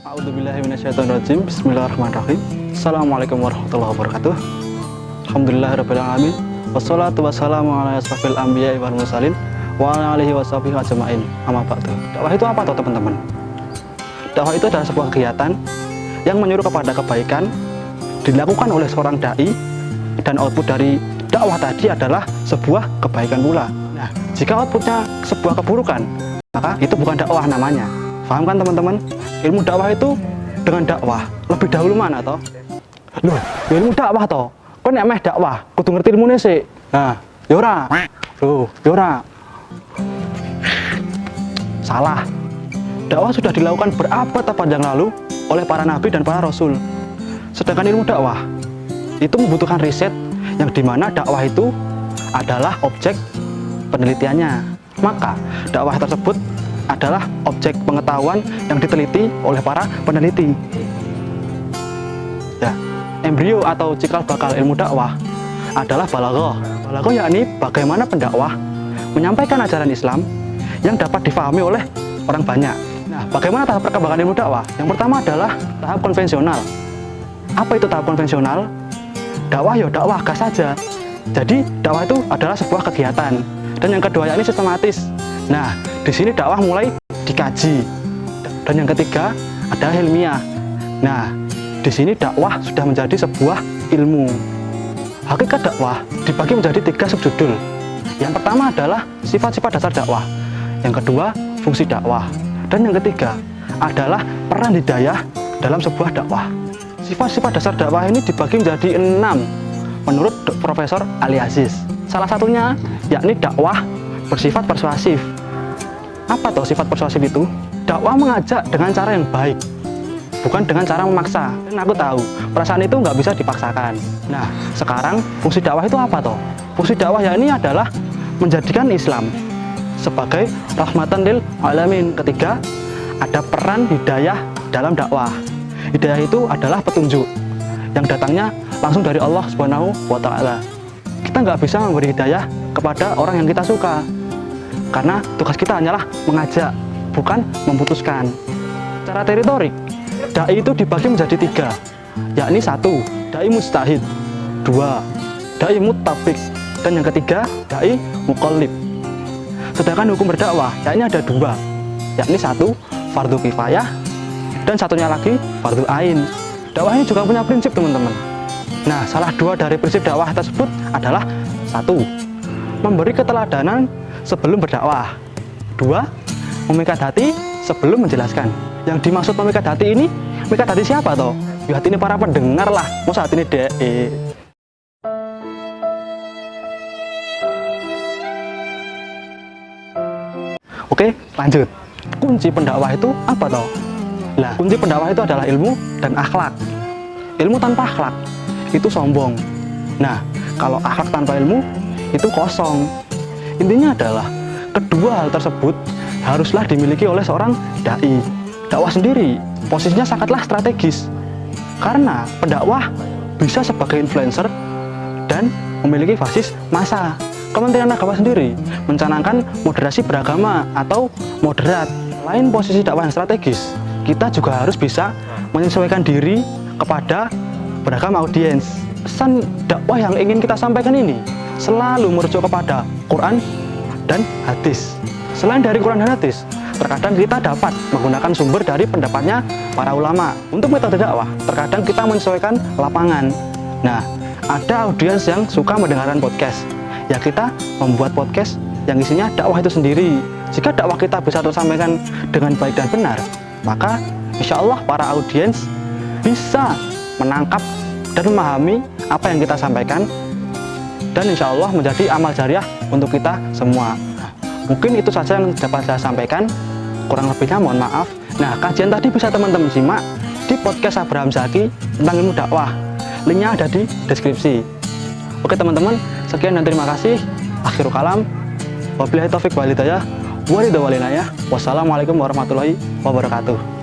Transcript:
A'udzubillahi minasyaitonirrajim. Bismillahirrahmanirrahim. Assalamualaikum warahmatullahi wabarakatuh. Alhamdulillahirabbil alamin. Wassalatu wassalamu ala asrofil anbiya'i wal mursalin wa ala alihi washabihi ajmain. Amma ba'du. Dakwah itu apa toh teman-teman? Dakwah itu adalah sebuah kegiatan yang menyuruh kepada kebaikan dilakukan oleh seorang dai, dan output dari dakwah tadi adalah sebuah kebaikan pula. Nah, jika outputnya sebuah keburukan, maka itu bukan dakwah namanya. Paham kan teman-teman? Ilmu dakwah itu dengan dakwah lebih dahulu mana toh? Loh, ilmu dakwah toh. Kok nek meh dakwah, kudu ngerti ilmune sik. Nah, ya ora. Loh, ya ora. Salah. Dakwah sudah dilakukan berabad-abad yang lalu oleh para nabi dan para rasul. Sedangkan ilmu dakwah itu membutuhkan riset yang dimana dakwah itu adalah objek penelitiannya. Maka dakwah tersebut adalah objek pengetahuan yang diteliti oleh para peneliti. Ya, embrio atau cikal bakal ilmu dakwah adalah balaghah. Balaghah yakni bagaimana pendakwah menyampaikan ajaran Islam yang dapat difahami oleh orang banyak. Nah, bagaimana tahap perkembangan ilmu dakwah? Yang pertama adalah tahap konvensional. Apa itu tahap konvensional? Dakwah ya dakwah gas saja. Jadi dakwah itu adalah sebuah kegiatan. Dan yang kedua yakni sistematis. Nah, di sini dakwah mulai dikaji. Dan yang ketiga ada ilmiah. Nah, di sini dakwah sudah menjadi sebuah ilmu. Hakikat dakwah dibagi menjadi 3 subjudul. Yang pertama adalah sifat-sifat dasar dakwah. Yang kedua, fungsi dakwah. Dan yang ketiga adalah peran hidayah dalam sebuah dakwah. Sifat-sifat dasar dakwah ini dibagi menjadi 6 menurut Profesor Ali Aziz. Salah satunya yakni dakwah bersifat persuasif. Apa toh sifat persuasif itu? Dakwah mengajak dengan cara yang baik, bukan dengan cara memaksa. Dan aku tahu perasaan itu nggak bisa dipaksakan. Nah, sekarang fungsi dakwah itu apa toh? Fungsi dakwah yakni adalah menjadikan Islam sebagai rahmatan lil alamin. Ketiga, ada peran hidayah dalam dakwah. Hidayah itu adalah petunjuk yang datangnya langsung dari Allah Subhanahu wa Ta'ala. Kita nggak bisa memberi hidayah kepada orang yang kita suka, karena tugas kita hanyalah mengajak, bukan memutuskan. Secara teritorik, dai itu dibagi menjadi 3, yakni 1, dai mustahid, 2, dai muttafiq, dan yang ketiga, dai muqallib. Sedangkan hukum berdakwah, yakni ada 2, yakni 1, fardu kifayah, dan satunya lagi fardu ain. Dakwah ini juga punya prinsip teman-teman. Nah, salah 2 dari prinsip dakwah tersebut adalah 1, memberi keteladanan sebelum berdakwah. 2, memikat hati sebelum menjelaskan. Yang dimaksud memikat hati ini, memikat hati siapa toh? Ya hati ini para pendengar lah, masa hati ini dek. Oke, lanjut. Kunci pendakwah itu apa toh? Nah, kunci pendakwah itu adalah ilmu dan akhlak. Ilmu tanpa akhlak itu sombong. Nah, kalau akhlak tanpa ilmu itu kosong. Intinya adalah kedua hal tersebut haruslah dimiliki oleh seorang dai. Dakwah sendiri posisinya sangatlah strategis, karena pendakwah bisa sebagai influencer dan memiliki basis massa. Kementerian Agama sendiri mencanangkan moderasi beragama atau moderat. Selain posisi dakwah yang strategis, kita juga harus bisa menyesuaikan diri kepada beragam audiens. Pesan dakwah yang ingin kita sampaikan ini selalu merujuk kepada Quran dan hadis. Selain dari Quran dan hadis, terkadang kita dapat menggunakan sumber dari pendapatnya para ulama. Untuk metode dakwah, terkadang kita menyesuaikan lapangan. Nah, ada audiens yang suka mendengarkan podcast. Ya, kita membuat podcast yang isinya dakwah itu sendiri. Jika dakwah kita bisa tersampaikan dengan baik dan benar, maka insya Allah para audiens bisa menangkap dan memahami apa yang kita sampaikan, dan insya Allah menjadi amal jariah untuk kita semua. Mungkin itu saja yang dapat saya sampaikan, kurang lebihnya mohon maaf. Nah, kajian tadi bisa teman-teman simak di podcast Abraham Zaki tentang ilmu dakwah. Linknya ada di deskripsi. Oke teman-teman, sekian dan terima kasih. Akhirul kalam, wabillahi taufiq wal hidayah, wassalamualaikum warahmatullahi wabarakatuh.